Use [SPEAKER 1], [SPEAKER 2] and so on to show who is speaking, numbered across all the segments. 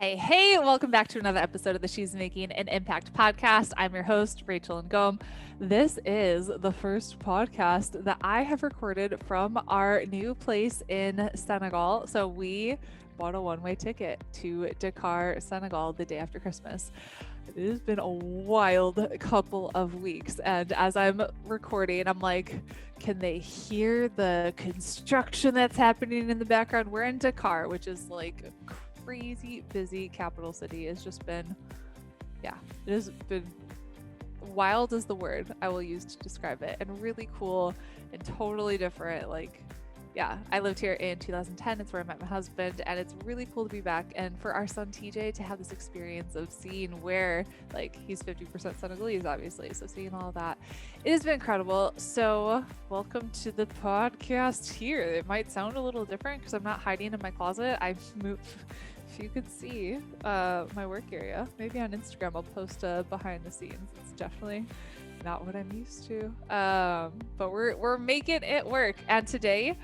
[SPEAKER 1] Hey, welcome back to another episode of the She's Making an Impact podcast. I'm your host, Rachel Ngom. This is the first podcast that I have recorded from our new place in Senegal. So we bought a one-way ticket to Dakar, Senegal the day after Christmas. It has been a wild couple of weeks. And as I'm recording, I'm like, can they hear the construction that's happening in the background? We're in Dakar, which is like crazy busy capital city. It's just been, it has been wild is the word I will use to describe it, and really cool and totally different. I lived here in 2010. It's where I met my husband, and it's really cool to be back and for our son TJ to have this experience of seeing where, he's 50% Senegalese, obviously. So seeing all of that, it has been incredible. So welcome to the podcast here. It might sound a little different because I'm not hiding in my closet. I've moved. If you could see my work area, maybe on Instagram, I'll post behind the scenes. It's definitely not what I'm used to, but we're making it work. And today,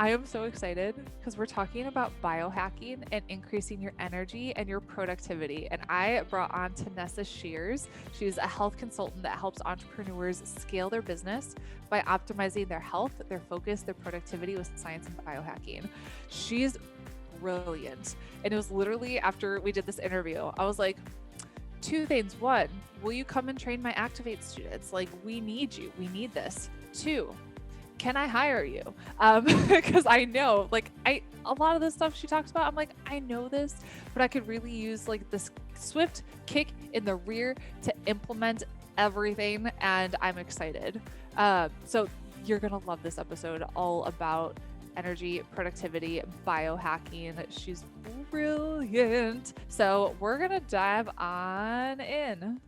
[SPEAKER 1] I am so excited because we're talking about biohacking and increasing your energy and your productivity. And I brought on Tanessa Shears. She's a health consultant that helps entrepreneurs scale their business by optimizing their health, their focus, their productivity with science and biohacking. She's brilliant. And it was literally after we did this interview, I was like, two things. One, will you come and train my Activate students? We need you. We need this. Two, can I hire you? Because I know, a lot of the stuff she talks about, I'm like, I know this, but I could really use this swift kick in the rear to implement everything. And I'm excited. So you're going to love this episode all about energy, productivity, biohacking. She's brilliant. So we're going to dive on in.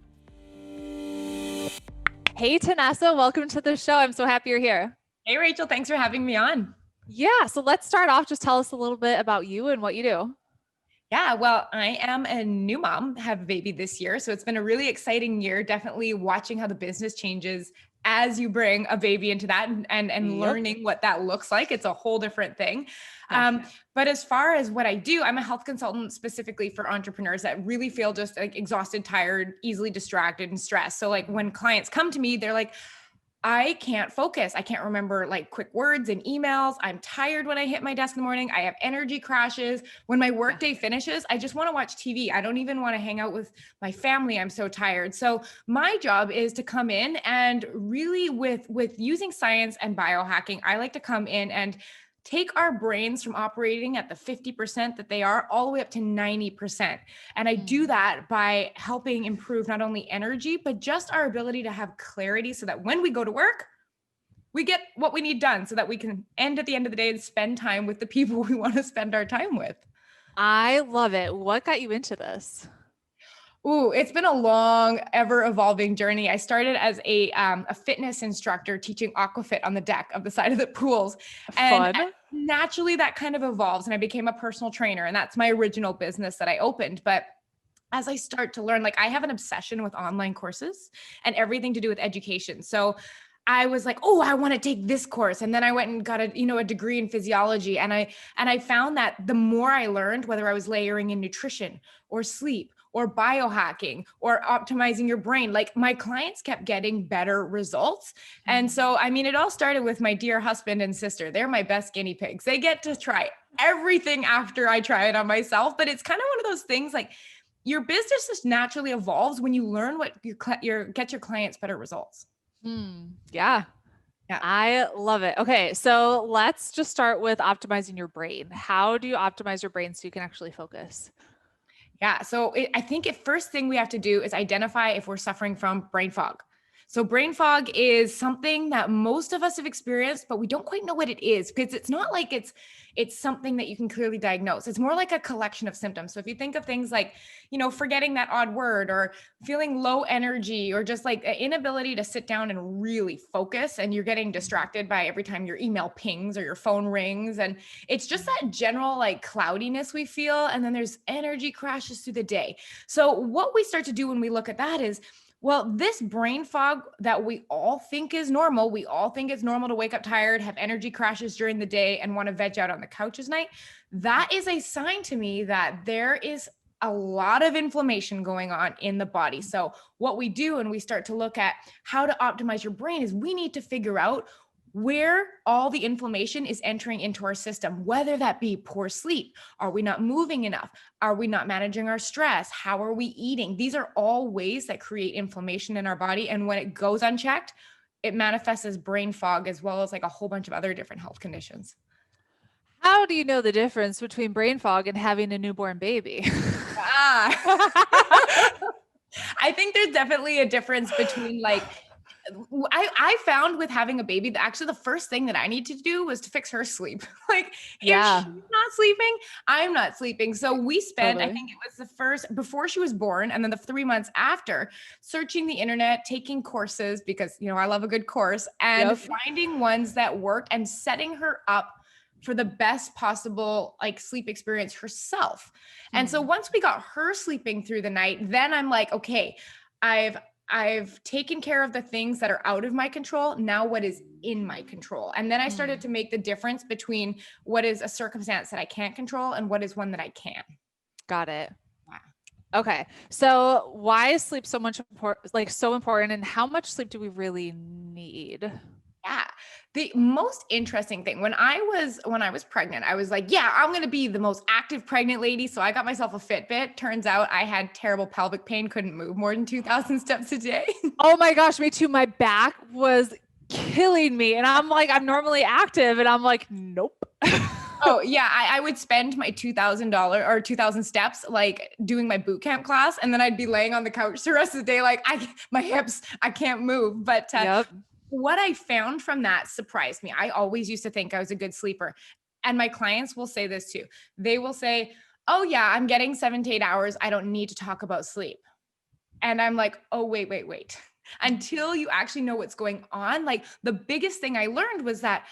[SPEAKER 1] Hey, Tanessa, welcome to the show. I'm so happy you're here.
[SPEAKER 2] Hey, Rachel, thanks for having me on.
[SPEAKER 1] Yeah. So let's start off. Just tell us a little bit about you and what you do.
[SPEAKER 2] Yeah, well, I am a new mom, have a baby this year. So it's been a really exciting year, definitely watching how the business changes as you bring a baby into that and yep. Learning what that looks like. It's a whole different thing. But as far as what I do, I'm a health consultant specifically for entrepreneurs that really feel just exhausted, tired, easily distracted and stressed. So when clients come to me, they're like, I can't focus. I can't remember quick words and emails. I'm tired when I hit my desk in the morning. I have energy crashes. When my workday finishes, I just want to watch TV. I don't even want to hang out with my family. I'm so tired. So my job is to come in and really with using science and biohacking, I like to come in and take our brains from operating at the 50% that they are all the way up to 90%. And I do that by helping improve not only energy, but just our ability to have clarity so that when we go to work, we get what we need done so that we can end at the end of the day and spend time with the people we want to spend our time with.
[SPEAKER 1] I love it. What got you into this?
[SPEAKER 2] Ooh, it's been a long, ever evolving journey. I started as a fitness instructor teaching aquafit on the deck of the side of the pools. And naturally that kind of evolves and I became a personal trainer, and that's my original business that I opened. But as I start to learn, I have an obsession with online courses and everything to do with education. So I was like, oh, I want to take this course. And then I went and got a degree in physiology. And I found that the more I learned, whether I was layering in nutrition or sleep or biohacking or optimizing your brain, my clients kept getting better results. And so, it all started with my dear husband and sister. They're my best guinea pigs. They get to try everything after I try it on myself. But it's kind of one of those things your business just naturally evolves when you learn what get your clients better results.
[SPEAKER 1] Yeah. I love it. Okay. So let's just start with optimizing your brain. How do you optimize your brain so you can actually focus?
[SPEAKER 2] Yeah. So I think the first thing we have to do is identify if we're suffering from brain fog. So brain fog is something that most of us have experienced, but we don't quite know what it is because it's not like it's something that you can clearly diagnose. It's more like a collection of symptoms. So if you think of things like, forgetting that odd word or feeling low energy or just an inability to sit down and really focus, and you're getting distracted by every time your email pings or your phone rings. And it's just that general cloudiness we feel. And then there's energy crashes through the day. So what we start to do when we look at that is, well, this brain fog that we all think is normal, we all think it's normal to wake up tired, have energy crashes during the day, and want to veg out on the couch at night. That is a sign to me that there is a lot of inflammation going on in the body. So what we do when we start to look at how to optimize your brain is we need to figure out where all the inflammation is entering into our system, whether that be poor sleep. Are we not moving enough? Are we not managing our stress? How are we eating? These are all ways that create inflammation in our body. And when it goes unchecked, it manifests as brain fog, as well as like a whole bunch of other different health conditions.
[SPEAKER 1] How do you know the difference between brain fog and having a newborn baby?
[SPEAKER 2] Ah, I think there's definitely a difference between like, I found with having a baby that actually the first thing that I need to do was to fix her sleep. Like if
[SPEAKER 1] Yeah,
[SPEAKER 2] she's not sleeping, I'm not sleeping. So we spent, I
[SPEAKER 1] totally.
[SPEAKER 2] think it was the first before she was born and then the 3 months after, searching the internet, taking courses because, you know, I love a good course, and
[SPEAKER 1] Yep.
[SPEAKER 2] finding ones that worked and setting her up for the best possible like sleep experience herself. And so once we got her sleeping through the night, then I'm like, okay, I've I've taken care of the things that are out of my control. Now, what is in my control? And then I started to make the difference between what is a circumstance that I can't control and what is one that I can.
[SPEAKER 1] Got it.
[SPEAKER 2] Yeah.
[SPEAKER 1] Okay. So why is sleep so much important, like so important, and how much sleep do we really need?
[SPEAKER 2] Yeah. The most interesting thing when I was pregnant, I was like, yeah, I'm going to be the most active pregnant lady. So I got myself a Fitbit. Turns out I had terrible pelvic pain, couldn't move more than 2,000 steps a day.
[SPEAKER 1] Oh my gosh, me too. My back was killing me. And I'm like, I'm normally active. And I'm like, nope.
[SPEAKER 2] Oh yeah, I would spend my $2,000 or 2,000 steps like doing my boot camp class, and then I'd be laying on the couch the rest of the day, like my hips, I can't move. But
[SPEAKER 1] Yep.
[SPEAKER 2] what I found from that surprised me. I always used to think I was a good sleeper, and my clients will say this too. They will say, "Oh yeah, I'm getting 7 to 8 hours. I don't need to talk about sleep." And I'm like, "Oh wait." Until you actually know what's going on, like the biggest thing I learned was that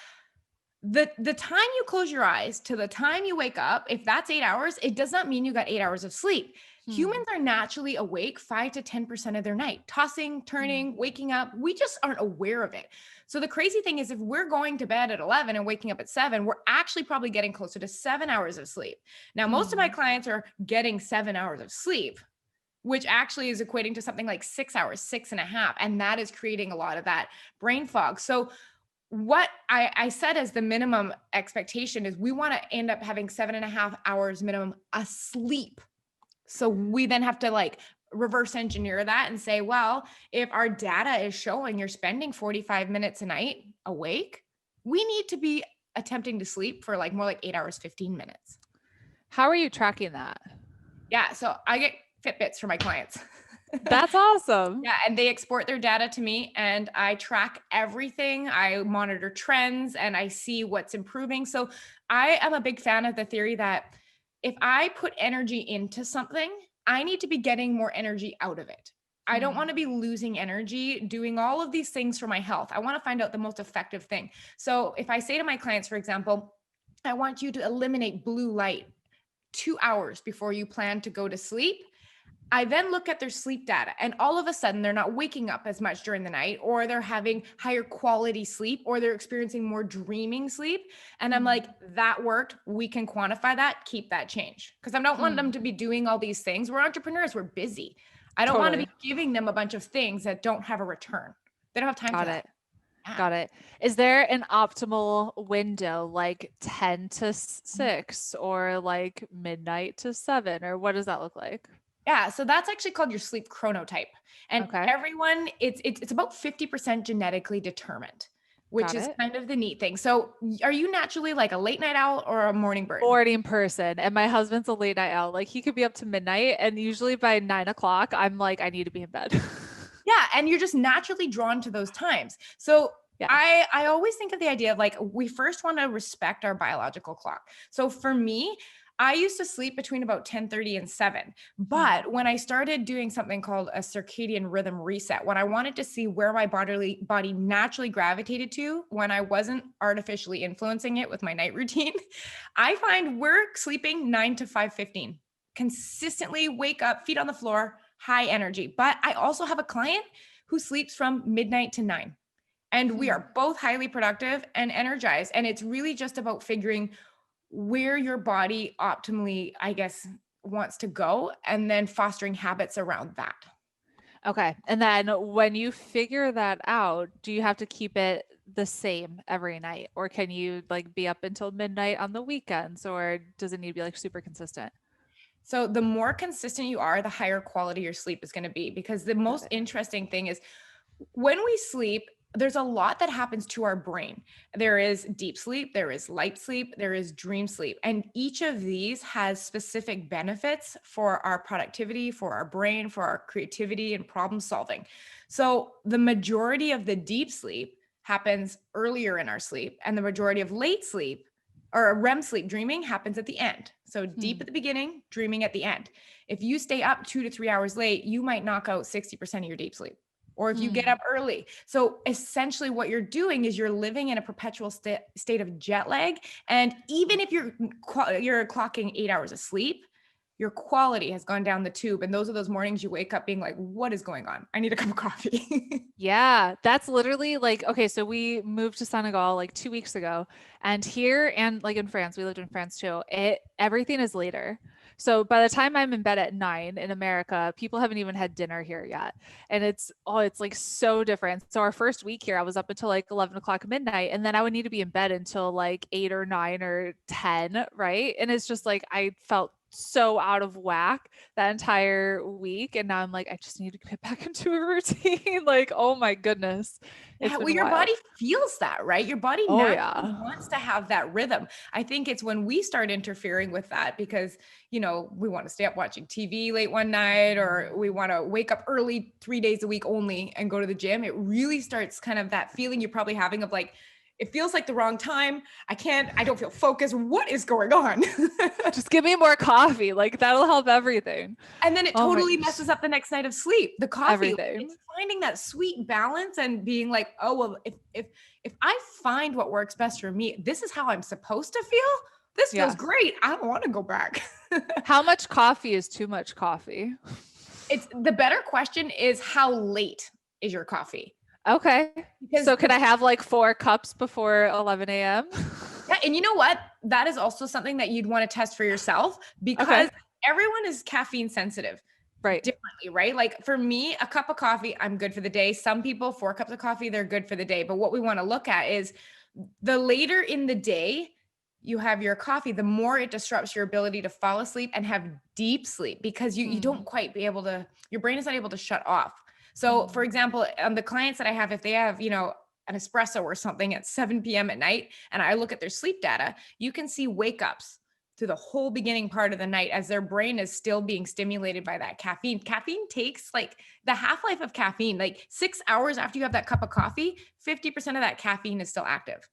[SPEAKER 2] the time you close your eyes to the time you wake up, if that's 8 hours, it does not mean you got 8 hours of sleep. Humans are naturally awake 5 to 10% of their night, tossing, turning, waking up. We just aren't aware of it. So the crazy thing is, if we're going to bed at 11 and waking up at 7, we're actually probably getting closer to 7 hours of sleep. Now, most of my clients are getting 7 hours of sleep, which actually is equating to something like 6 hours, 6.5. And that is creating a lot of that brain fog. So what I said as the minimum expectation is we want to end up having 7.5 hours minimum asleep. So we then have to like reverse engineer that and say, well, if our data is showing you're spending 45 minutes a night awake, we need to be attempting to sleep for like more like 8 hours, 15 minutes.
[SPEAKER 1] How are you tracking that?
[SPEAKER 2] Yeah. So I get Fitbits for my clients.
[SPEAKER 1] That's awesome.
[SPEAKER 2] Yeah, and they export their data to me and I track everything. I monitor trends and I see what's improving. So I am a big fan of the theory that if I put energy into something, I need to be getting more energy out of it. I don't want to be losing energy doing all of these things for my health. I want to find out the most effective thing. So if I say to my clients, for example, I want you to eliminate blue light 2 hours before you plan to go to sleep. I then look at their sleep data, and all of a sudden they're not waking up as much during the night, or they're having higher quality sleep, or they're experiencing more dreaming sleep. And I'm like, that worked. We can quantify that, keep that change. Because I don't want them to be doing all these things. We're entrepreneurs, we're busy. I don't want to be giving them a bunch of things that don't have a return. They don't have time for that. Yeah.
[SPEAKER 1] Got it. Is there an optimal window, like 10 to 6 or like midnight to 7, or what does that look like?
[SPEAKER 2] Yeah, so that's actually called your sleep chronotype. And
[SPEAKER 1] Okay.
[SPEAKER 2] everyone, it's about 50% genetically determined, which
[SPEAKER 1] Got
[SPEAKER 2] is
[SPEAKER 1] it.
[SPEAKER 2] kind of the neat thing. So are you naturally like a late night owl or a morning bird?
[SPEAKER 1] Morning person. And my husband's a late night owl. Like he could be up to midnight. And usually by 9 o'clock, I'm like, I need to be in bed.
[SPEAKER 2] Yeah, and you're just naturally drawn to those times. So
[SPEAKER 1] Yeah.
[SPEAKER 2] I always think of the idea of like, we first want to respect our biological clock. So for me, I used to sleep between about 10:30 and 7. But when I started doing something called a circadian rhythm reset, when I wanted to see where my body naturally gravitated to when I wasn't artificially influencing it with my night routine, I find we're sleeping 9 to 5:15. Consistently wake up, feet on the floor, high energy. But I also have a client who sleeps from midnight to 9. And we are both highly productive and energized. And it's really just about figuring where your body optimally, I guess, wants to go, and then fostering habits around that.
[SPEAKER 1] Okay. And then when you figure that out, do you have to keep it the same every night, or can you like be up until midnight on the weekends, or does it need to be like super consistent?
[SPEAKER 2] So the more consistent you are, the higher quality your sleep is going to be, because the
[SPEAKER 1] Got
[SPEAKER 2] most
[SPEAKER 1] it.
[SPEAKER 2] interesting thing is when we sleep, there's a lot that happens to our brain. There is deep sleep, there is light sleep, there is dream sleep. And each of these has specific benefits for our productivity, for our brain, for our creativity and problem solving. So the majority of the deep sleep happens earlier in our sleep, and the majority of late sleep or REM sleep dreaming happens at the end. So deep
[SPEAKER 1] Hmm.
[SPEAKER 2] at the beginning, dreaming at the end. If you stay up 2 to 3 hours late, you might knock out 60% of your deep sleep. Or if you get
[SPEAKER 1] Hmm.
[SPEAKER 2] up early. So essentially what you're doing is you're living in a perpetual state of jet lag. And even if you're clocking 8 hours of sleep, your quality has gone down the tube. And those are those mornings you wake up being like, what is going on? I need a cup of coffee.
[SPEAKER 1] Yeah, that's literally like, okay, so we moved to Senegal like 2 weeks ago, and here and like in France, we lived in France too. Everything is later. So by the time I'm in bed at 9 in America, people haven't even had dinner here yet. And it's like so different. So our first week here, I was up until like 11 o'clock midnight, and then I would need to be in bed until like 8 or 9 or 10, right? And it's just like I felt so out of whack that entire week. And now I'm like, I just need to get back into a routine. Like, oh my goodness. It's
[SPEAKER 2] Yeah, well,
[SPEAKER 1] been
[SPEAKER 2] your
[SPEAKER 1] wild.
[SPEAKER 2] body feels that, right? Your body
[SPEAKER 1] Oh
[SPEAKER 2] naturally
[SPEAKER 1] yeah.
[SPEAKER 2] wants to have that rhythm. I think it's when we start interfering with that because, we want to stay up watching TV late one night, or we want to wake up early 3 days a week only and go to the gym. It really starts kind of that feeling you're probably having of like, it feels like the wrong time. I don't feel focused. What is going on?
[SPEAKER 1] Just give me more coffee. Like that'll help everything.
[SPEAKER 2] And then it
[SPEAKER 1] Oh my
[SPEAKER 2] totally
[SPEAKER 1] gosh.
[SPEAKER 2] messes up the next night of sleep. The coffee,
[SPEAKER 1] Everything.
[SPEAKER 2] it's finding that sweet balance and being like, oh, well, if I find what works best for me, this is how I'm supposed to feel. This feels
[SPEAKER 1] Yeah.
[SPEAKER 2] great. I don't want to go back.
[SPEAKER 1] How much coffee is too much coffee?
[SPEAKER 2] It's the better question is how late is your coffee?
[SPEAKER 1] Okay.
[SPEAKER 2] Because
[SPEAKER 1] So could I have like 4 cups before 11 a.m.?
[SPEAKER 2] yeah, and you know what? That is also something that you'd want to test for yourself, because
[SPEAKER 1] Okay.
[SPEAKER 2] everyone is caffeine sensitive
[SPEAKER 1] Right.
[SPEAKER 2] differently, right? Like for me, a cup of coffee, I'm good for the day. Some people, 4 cups of coffee, they're good for the day. But what we want to look at is the later in the day you have your coffee, the more it disrupts your ability to fall asleep and have deep sleep, because you
[SPEAKER 1] Hmm.
[SPEAKER 2] don't quite be able to, your brain is not able to shut off. So for
[SPEAKER 1] Hmm.
[SPEAKER 2] example, the clients that I have, if they have, an espresso or something at 7 p.m. at night, and I look at their sleep data, you can see wake ups through the whole beginning part of the night as their brain is still being stimulated by that caffeine. Caffeine takes like the half-life of caffeine, like 6 hours after you have that cup of coffee, 50% of that caffeine is still active.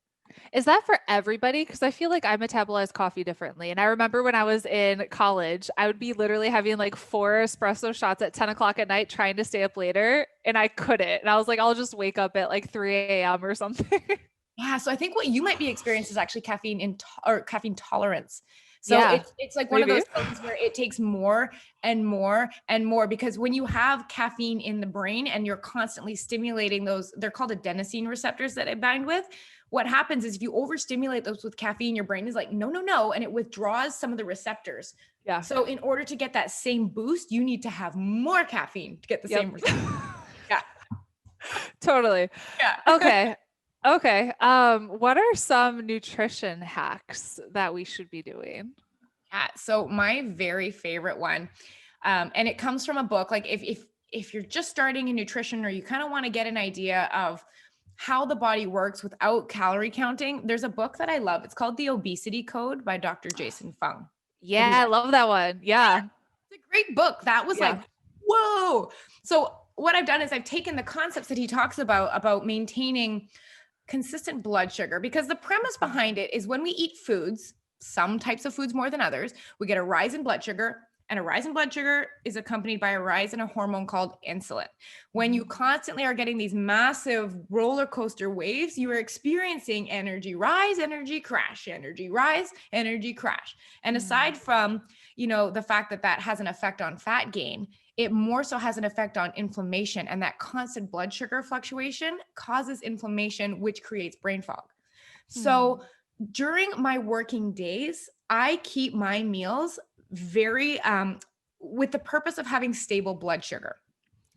[SPEAKER 1] Is that for everybody? Because I feel like I metabolize coffee differently. And I remember when I was in college, I would be literally having like 4 espresso shots at 10 o'clock at night trying to stay up later. And I couldn't. And I was like, I'll just wake up at like 3 a.m. or something.
[SPEAKER 2] Yeah, so I think what you might be experiencing is actually or caffeine tolerance. So
[SPEAKER 1] Yeah,
[SPEAKER 2] it's like one of
[SPEAKER 1] maybe.
[SPEAKER 2] those things where it takes more and more and more, because when you have caffeine in the brain and you're constantly stimulating those, they're called adenosine receptors that it bind with. What happens is if you overstimulate those with caffeine, your brain is like, no, no, no, and it withdraws some of the receptors.
[SPEAKER 1] Yeah.
[SPEAKER 2] So in order to get that same boost, you need to have more caffeine to get the
[SPEAKER 1] Yep.
[SPEAKER 2] same result. Yeah.
[SPEAKER 1] Totally.
[SPEAKER 2] Yeah.
[SPEAKER 1] Okay. Okay. What are some nutrition hacks that we should be doing?
[SPEAKER 2] Yeah. So my very favorite one, and it comes from a book. Like if you're just starting in nutrition, or you kind of want to get an idea of how the body works without calorie counting, there's a book that I love. It's called The Obesity Code by Dr. Jason Fung. Have
[SPEAKER 1] Yeah,
[SPEAKER 2] you
[SPEAKER 1] I
[SPEAKER 2] read?
[SPEAKER 1] love that one. Yeah.
[SPEAKER 2] It's a great book. That was
[SPEAKER 1] Yeah.
[SPEAKER 2] like, whoa. So what I've done is I've taken the concepts that he talks about maintaining consistent blood sugar, because the premise behind it is when we eat foods, some types of foods more than others, we get a rise in blood sugar, and a rise in blood sugar is accompanied by a rise in a hormone called insulin. When you
[SPEAKER 1] Mhm.
[SPEAKER 2] constantly are getting these massive roller coaster waves, you are experiencing energy rise, energy crash, energy rise, energy crash. And
[SPEAKER 1] Mm.
[SPEAKER 2] aside from, the fact that that has an effect on fat gain, it more so has an effect on inflammation, and that constant blood sugar fluctuation causes inflammation, which creates brain fog.
[SPEAKER 1] Hmm.
[SPEAKER 2] So during my working days, I keep my meals very, with the purpose of having stable blood sugar.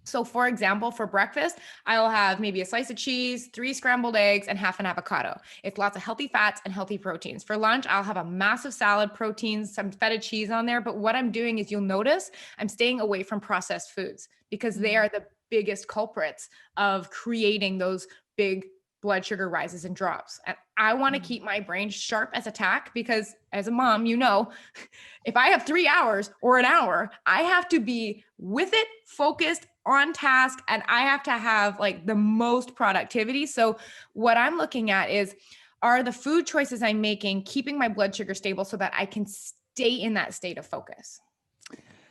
[SPEAKER 2] So for example, for breakfast, I'll have maybe a slice of cheese, 3 scrambled eggs, and half an avocado. It's lots of healthy fats and healthy proteins. For lunch, I'll have a massive salad, proteins, some feta cheese on there. But what I'm doing is, you'll notice I'm staying away from processed foods because they are the biggest culprits of creating those big blood sugar rises and drops. And I want to keep my brain sharp as a tack, because as a mom, if I have 3 hours or an hour, I have to be with it, focused, on task, and I have to have like the most productivity. So what I'm looking at is, are the food choices I'm making keeping my blood sugar stable so that I can stay in that state of focus?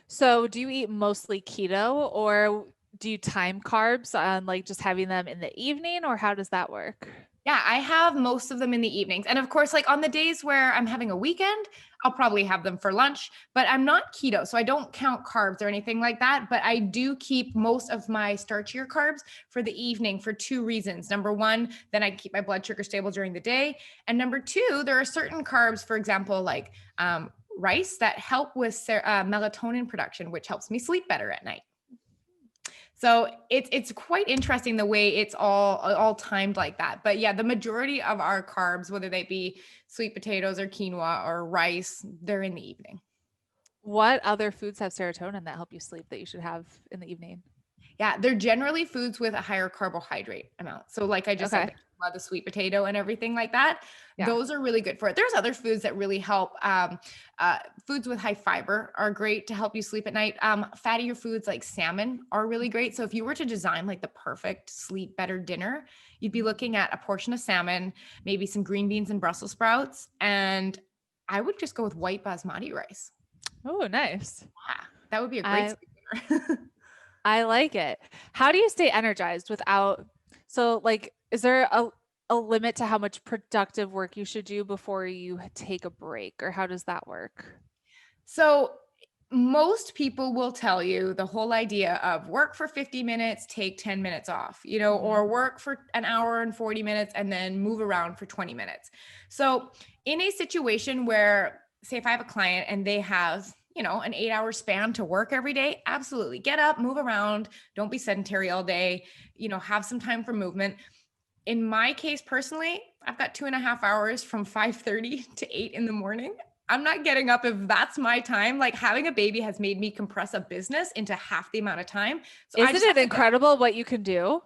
[SPEAKER 1] So do you eat mostly keto, or do you time carbs on like just having them in the evening, or how does that work?
[SPEAKER 2] Yeah, I have most of them in the evenings. And of course, like on the days where I'm having a weekend, I'll probably have them for lunch, but I'm not keto. So I don't count carbs or anything like that. But I do keep most of my starchier carbs for the evening for 2 reasons. Number one, then I keep my blood sugar stable during the day. And number two, there are certain carbs, for example, like rice, that help with melatonin production, which helps me sleep better at night. So it's quite interesting the way it's all timed like that. But yeah, the majority of our carbs, whether they be sweet potatoes or quinoa or rice, they're in the evening.
[SPEAKER 1] What other foods have serotonin that help you sleep that you should have in the evening?
[SPEAKER 2] Yeah, they're generally foods with a higher carbohydrate amount. So like I just said,
[SPEAKER 1] Okay.
[SPEAKER 2] the sweet potato and everything like that,
[SPEAKER 1] Yeah.
[SPEAKER 2] those are really good for it. There's other foods that really help. Foods with high fiber are great to help you sleep at night. Fattier foods like salmon are really great. So if you were to design like the perfect sleep better dinner, you'd be looking at a portion of salmon, maybe some green beans and Brussels sprouts, and I would just go with white basmati rice.
[SPEAKER 1] Oh, nice.
[SPEAKER 2] Yeah, that would be a great
[SPEAKER 1] I
[SPEAKER 2] sleep dinner.
[SPEAKER 1] I like it. How do you stay energized without, so like, is there a limit to how much productive work you should do before you take a break, or how does that work?
[SPEAKER 2] So most people will tell you the whole idea of work for 50 minutes, take 10 minutes off, or work for an hour and 40 minutes and then move around for 20 minutes. So in a situation where, say, if I have a client and they have, an 8-hour span to work every day, absolutely get up, move around, don't be sedentary all day, have some time for movement. In my case, personally, I've got 2.5 hours from 5:30 to 8 in the morning. I'm not getting up if that's my time. Like, having a baby has made me compress a business into half the amount of time. So I
[SPEAKER 1] Isn't
[SPEAKER 2] just
[SPEAKER 1] it
[SPEAKER 2] have to get up.
[SPEAKER 1] incredible what you can do?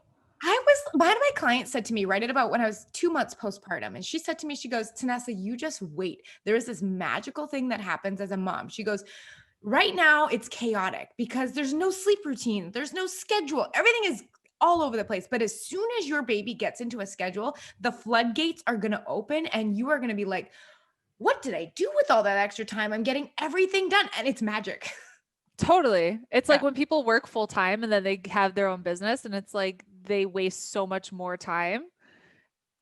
[SPEAKER 2] One of my clients said to me right at about when I was 2 months postpartum, and she said to me, she goes, Tanessa, you just wait. There is this magical thing that happens as a mom. She goes, right now it's chaotic because there's no sleep routine, there's no schedule, everything is all over the place. But as soon as your baby gets into a schedule, the floodgates are going to open and you are going to be like, what did I do with all that extra time? I'm getting everything done. And it's magic.
[SPEAKER 1] Totally. It's
[SPEAKER 2] Yeah.
[SPEAKER 1] like when people work full time and then they have their own business, and it's like they waste so much more time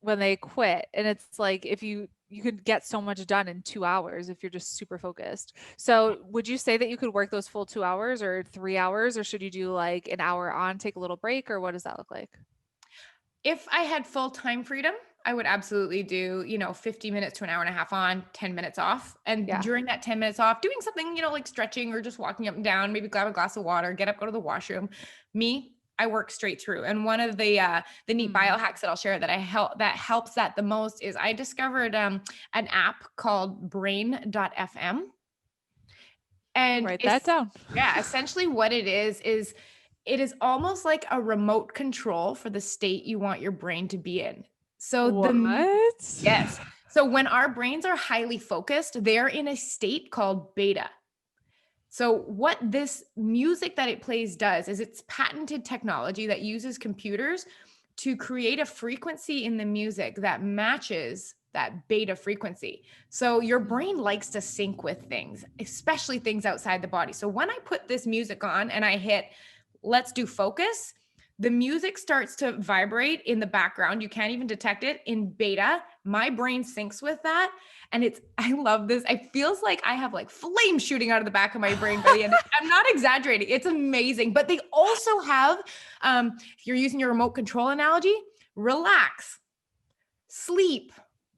[SPEAKER 1] when they quit. And it's like, if you could get so much done in 2 hours if you're just super focused. So would you say that you could work those full 2 hours or 3 hours, or should you do like an hour on, take a little break, or what does that look like?
[SPEAKER 2] If I had full time freedom, I would absolutely do, 50 minutes to an hour and a half on, 10 minutes off. And
[SPEAKER 1] Yeah.
[SPEAKER 2] during that 10 minutes off, doing something, like stretching or just walking up and down, maybe grab a glass of water, get up, go to the washroom. I work straight through. And one of the neat biohacks that I'll share that helps that the most is I discovered an app called brain.fm. And
[SPEAKER 1] Write that down.
[SPEAKER 2] yeah, essentially what it is it is almost like a remote control for the state you want your brain to be in. So
[SPEAKER 1] What?
[SPEAKER 2] yes. So when our brains are highly focused, they're in a state called beta. So what this music that it plays does is it's patented technology that uses computers to create a frequency in the music that matches that beta frequency. So your brain likes to sync with things, especially things outside the body. So when I put this music on and I hit, let's do focus, the music starts to vibrate in the background. You can't even detect it in beta. My brain syncs with that. And I love this. It feels like I have like flames shooting out of the back of my brain by the end. I'm not exaggerating. It's amazing. But they also have, if you're using your remote control analogy, relax, sleep,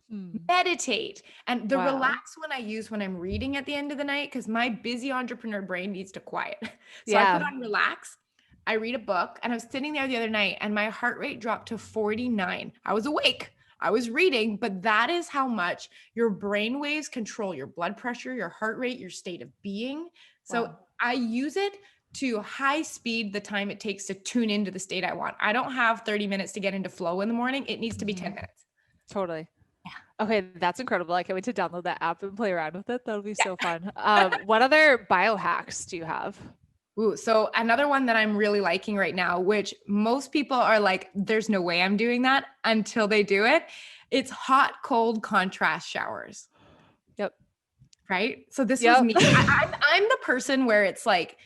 [SPEAKER 2] meditate. And the
[SPEAKER 1] Wow.
[SPEAKER 2] relax one I use when I'm reading at the end of the night, because my busy entrepreneur brain needs to quiet. So I put
[SPEAKER 1] Yeah.
[SPEAKER 2] on relax. I read a book, and I was sitting there the other night and my heart rate dropped to 49. I was awake. I was reading, but that is how much your brain waves control your blood pressure, your heart rate, your state of being. So
[SPEAKER 1] Wow.
[SPEAKER 2] I use it to high speed the time it takes to tune into the state I want. I don't have 30 minutes to get into flow in the morning. It needs to be 10 minutes.
[SPEAKER 1] Totally. Okay, that's incredible. I can't wait to download that app and play around with it. That'll be
[SPEAKER 2] Yeah.
[SPEAKER 1] so fun. What other biohacks do you have?
[SPEAKER 2] Ooh, so another one that I'm really liking right now, which most people are like, there's no way I'm doing that until they do it. It's hot, cold contrast showers.
[SPEAKER 1] Yep.
[SPEAKER 2] Right. So this was
[SPEAKER 1] Yep.
[SPEAKER 2] me. I'm the person where it's like,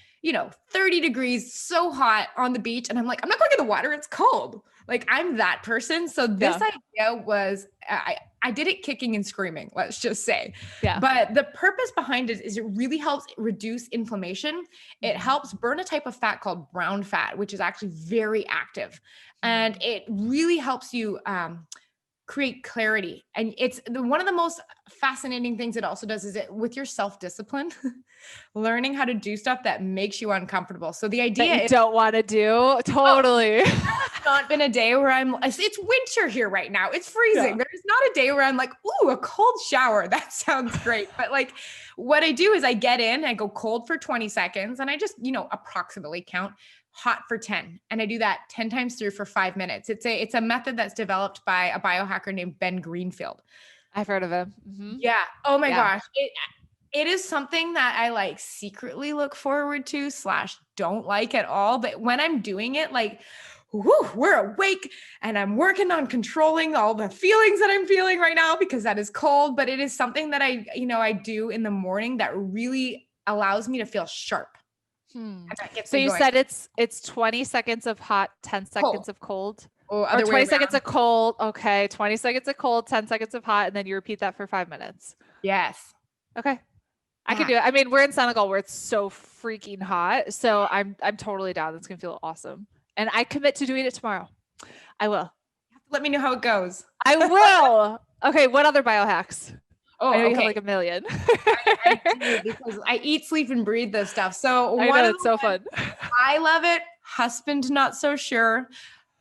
[SPEAKER 2] 30 degrees, so hot on the beach. And I'm like, I'm not going in the water. It's cold. Like I'm that person. So this idea was, I did it kicking and screaming, let's just say.
[SPEAKER 1] Yeah.
[SPEAKER 2] But the purpose behind it is it really helps reduce inflammation. It helps burn a type of fat called brown fat, which is actually very active. And it really helps you create clarity. And it's one of the most fascinating things it also does is it with your self-discipline, learning how to do stuff that makes you uncomfortable. So the idea
[SPEAKER 1] that you don't want to do. Totally.
[SPEAKER 2] It's not been a day where it's winter here right now. It's freezing.
[SPEAKER 1] Yeah.
[SPEAKER 2] There's not a day where I'm like, ooh, a cold shower. That sounds great. But like what I do is I get in, I go cold for 20 seconds and I just, approximately count hot for 10. And I do that 10 times through for 5 minutes. It's a method that's developed by a biohacker named Ben Greenfield.
[SPEAKER 1] I've heard of him.
[SPEAKER 2] Yeah. Oh my gosh. It is something that I like secretly look forward to / don't like at all. But when I'm doing it, like, we're awake and I'm working on controlling all the feelings that I'm feeling right now because that is cold. But it is something that I do in the morning that really allows me to feel sharp. And that gets
[SPEAKER 1] So
[SPEAKER 2] me
[SPEAKER 1] you
[SPEAKER 2] going.
[SPEAKER 1] said it's 20 seconds of hot, 10 seconds of cold.
[SPEAKER 2] Or
[SPEAKER 1] Or 20 seconds of cold. Okay. 20 seconds of cold, 10 seconds of hot, and then you repeat that for 5 minutes.
[SPEAKER 2] Yes.
[SPEAKER 1] Okay. I can do it. I mean, we're in Senegal where it's so freaking hot. So I'm totally down. That's gonna feel awesome. And I commit to doing it tomorrow. I will.
[SPEAKER 2] Let me know how it goes.
[SPEAKER 1] I will. Okay. What other biohacks?
[SPEAKER 2] Oh,
[SPEAKER 1] I know you
[SPEAKER 2] okay.
[SPEAKER 1] have like a million.
[SPEAKER 2] I do because I eat, sleep, and breathe this stuff. So
[SPEAKER 1] I know it's so fun.
[SPEAKER 2] I love it. Husband, not so sure.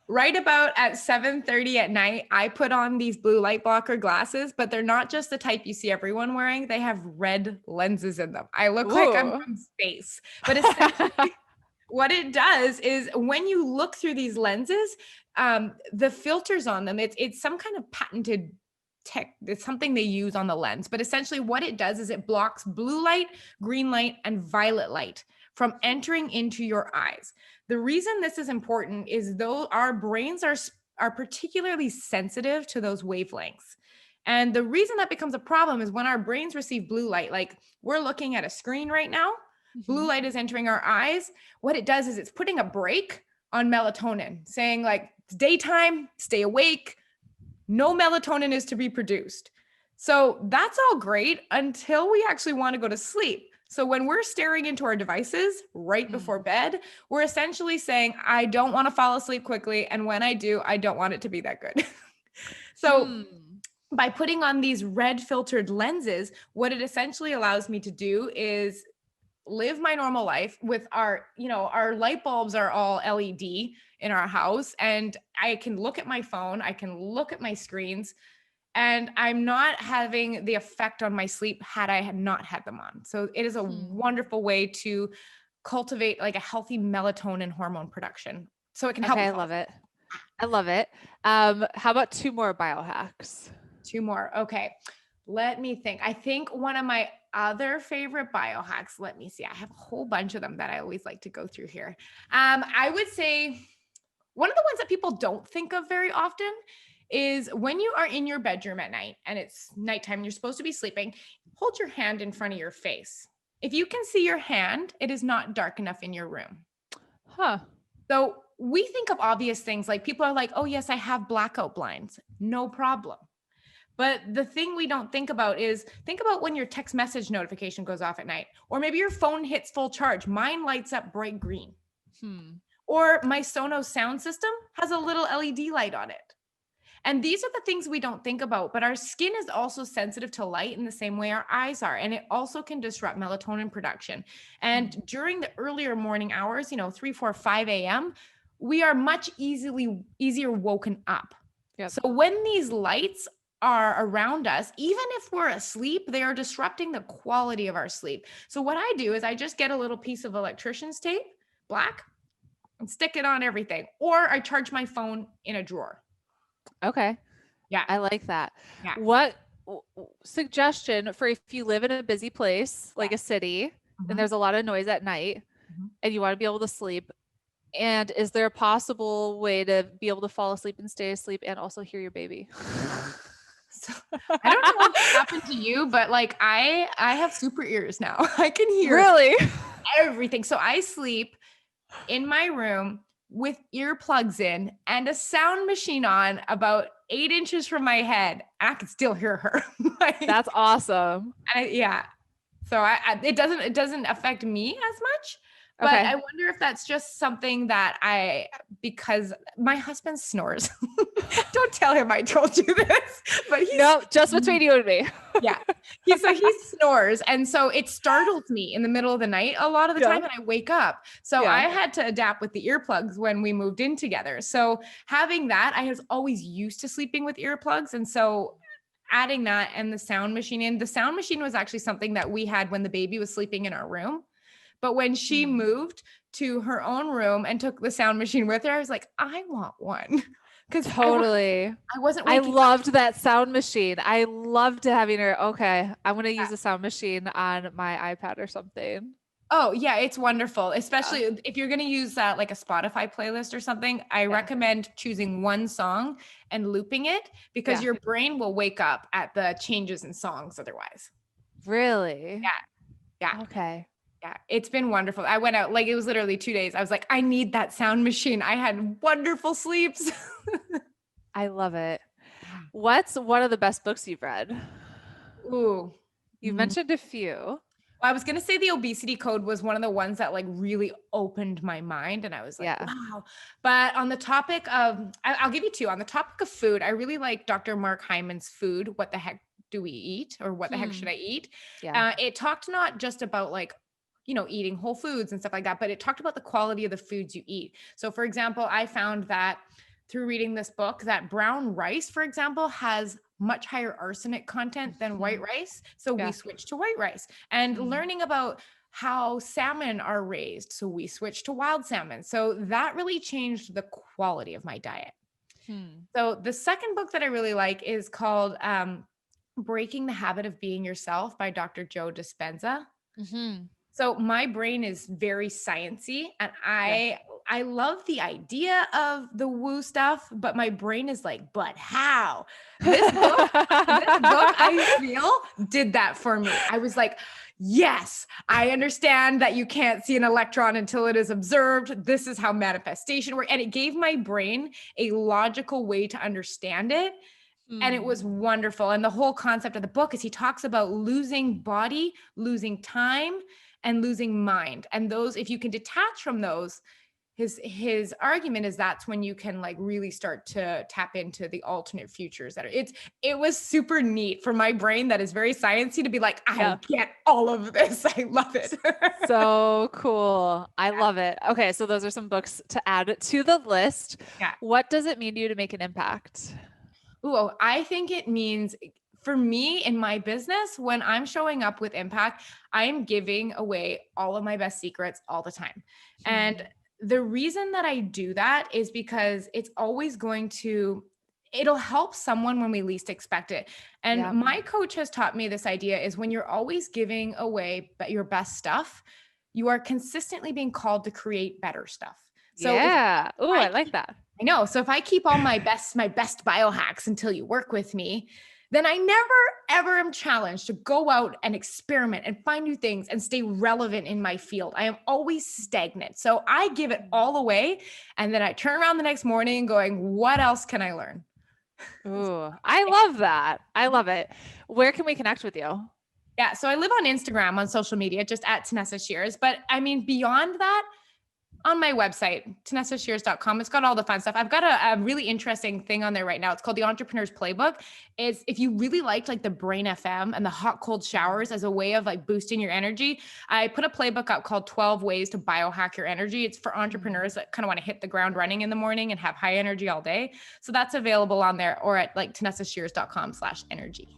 [SPEAKER 2] Right about at 7:30 at night, I put on these blue light blocker glasses, but they're not just the type you see everyone wearing. They have red lenses in them. I look like I'm from space. But essentially, what it does is when you look through these lenses, the filters on them, it's some kind of patented tech. It's something they use on the lens. But essentially, what it does is it blocks blue light, green light, and violet light from entering into your eyes. The reason this is important is though our brains are particularly sensitive to those wavelengths. And the reason that becomes a problem is when our brains receive blue light, like we're looking at a screen right now, blue light is entering our eyes. What it does is it's putting a brake on melatonin, saying like, it's daytime, stay awake, no melatonin is to be produced. So that's all great until we actually want to go to sleep. So when we're staring into our devices right before bed, we're essentially saying, I don't want to fall asleep quickly. And when I do, I don't want it to be that good. So by putting on these red filtered lenses, what it essentially allows me to do is live my normal life with our light bulbs are all LED in our house. And I can look at my phone, I can look at my screens, and I'm not having the effect on my sleep had I had not had them on. So it is a wonderful way to cultivate like a healthy melatonin hormone production. So it can help.
[SPEAKER 1] Okay, I love it. I love it. How about 2 more biohacks?
[SPEAKER 2] 2 more. Okay. Let me think. I think one of my other favorite biohacks, let me see. I have a whole bunch of them that I always like to go through here. I would say one of the ones that people don't think of very often is when you are in your bedroom at night and it's nighttime and you're supposed to be sleeping, hold your hand in front of your face. If you can see your hand, it is not dark enough in your room. So we think of obvious things like people are like, oh yes, I have blackout blinds. No problem. But the thing we don't think about is think about when your text message notification goes off at night, or maybe your phone hits full charge. Mine lights up bright green. Or my Sonos sound system has a little LED light on it. And these are the things we don't think about, but our skin is also sensitive to light in the same way our eyes are. And it also can disrupt melatonin production. And during the earlier morning hours, 3, 4, 5 a.m., we are much easier woken up.
[SPEAKER 1] Yep.
[SPEAKER 2] So when these lights are around us, even if we're asleep, they are disrupting the quality of our sleep. So what I do is I just get a little piece of electrician's tape, black, and stick it on everything. Or I charge my phone in a drawer.
[SPEAKER 1] Okay.
[SPEAKER 2] Yeah.
[SPEAKER 1] I like that.
[SPEAKER 2] Yeah.
[SPEAKER 1] What suggestion for if you live in a busy place, like a city, and there's a lot of noise at night and you want to be able to sleep? And is there a possible way to be able to fall asleep and stay asleep and also hear your baby?
[SPEAKER 2] So, I don't know if this happened to you, but like I have super ears now. I can hear
[SPEAKER 1] Really?
[SPEAKER 2] everything. So I sleep in my room with earplugs in and a sound machine on about 8 inches from my head. I can still hear her. Like,
[SPEAKER 1] That's awesome.
[SPEAKER 2] Yeah. So it doesn't affect me as much. But
[SPEAKER 1] Okay.
[SPEAKER 2] I wonder if that's just something that because my husband snores. Don't tell him I told you this, but
[SPEAKER 1] no, just between you and me.
[SPEAKER 2] Yeah. He snores. And so it startles me in the middle of the night a lot of the time and I wake up. So I had to adapt with the earplugs when we moved in together. So having that, I was always used to sleeping with earplugs. And so adding that and the sound machine was actually something that we had when the baby was sleeping in our room. But when she moved to her own room and took the sound machine with her, I was like, I want one. Because
[SPEAKER 1] totally.
[SPEAKER 2] I wasn't
[SPEAKER 1] I
[SPEAKER 2] waking
[SPEAKER 1] loved that sound machine. I loved having her. Okay. I'm going to use a sound machine on my iPad or something.
[SPEAKER 2] Oh yeah, it's wonderful. Especially if you're going to use that like a Spotify playlist or something, I recommend choosing one song and looping it because your brain will wake up at the changes in songs otherwise.
[SPEAKER 1] Really?
[SPEAKER 2] Yeah.
[SPEAKER 1] Okay.
[SPEAKER 2] Yeah, it's been wonderful. I went out, like it was literally 2 days. I was like, I need that sound machine. I had wonderful sleeps.
[SPEAKER 1] I love it. What's one of the best books you've read?
[SPEAKER 2] Ooh.
[SPEAKER 1] You've mentioned a few.
[SPEAKER 2] Well, I was going to say the Obesity Code was one of the ones that like really opened my mind. And I was like, wow. But on the topic of, I'll give you two. On the topic of food, I really like Dr. Mark Hyman's Food, What the Heck Do We Eat? Or What the Heck Should I Eat? It talked not just about like, eating whole foods and stuff like that, but it talked about the quality of the foods you eat. So for example, I found that through reading this book that brown rice, for example, has much higher arsenic content than white rice. So we switched to white rice and learning about how salmon are raised. So we switched to wild salmon. So that really changed the quality of my diet. So the second book that I really like is called Breaking the Habit of Being Yourself by Dr. Joe Dispenza. So my brain is very sciencey and I love the idea of the woo stuff, but my brain is like, but how? This book I feel did that for me. I was like, yes, I understand that you can't see an electron until it is observed. This is how manifestation works. And it gave my brain a logical way to understand it. And it was wonderful. And the whole concept of the book is he talks about losing body, losing time, and losing mind. And those, if you can detach from those, his argument is that's when you can like really start to tap into the alternate futures that are, it was super neat for my brain that is very sciencey to be like, I get all of this. I love it.
[SPEAKER 1] So cool. I love it. Okay. So those are some books to add to the list.
[SPEAKER 2] Yeah.
[SPEAKER 1] What does it mean to you to make an impact?
[SPEAKER 2] Ooh, I think it means for me in my business, when I'm showing up with impact, I'm giving away all of my best secrets all the time. And the reason that I do that is because it's always it'll help someone when we least expect it. And my coach has taught me this idea is when you're always giving away your best stuff, you are consistently being called to create better stuff. So
[SPEAKER 1] I like that.
[SPEAKER 2] I know. So if I keep all my best biohacks until you work with me, then I never, ever am challenged to go out and experiment and find new things and stay relevant in my field. I am always stagnant. So I give it all away. And then I turn around the next morning going, what else can I learn?
[SPEAKER 1] Ooh, I love that. I love it. Where can we connect with you?
[SPEAKER 2] Yeah. So I live on Instagram, on social media, just at Tanessa Shears. But I mean, beyond that, On my website, TanessaShears.com. It's got all the fun stuff. I've got a really interesting thing on there right now. It's called the Entrepreneur's Playbook. Is if you really liked like the Brain FM and the hot cold showers as a way of like boosting your energy, I put a playbook up called 12 Ways to Biohack Your Energy. It's for entrepreneurs that kind of want to hit the ground running in the morning and have high energy all day. So that's available on there or at like TanessaShears.com/energy.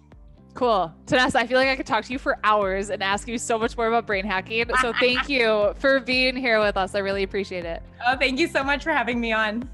[SPEAKER 1] Cool. Tanessa, I feel like I could talk to you for hours and ask you so much more about brain hacking. So thank you for being here with us. I really appreciate it.
[SPEAKER 2] Oh, thank you so much for having me on.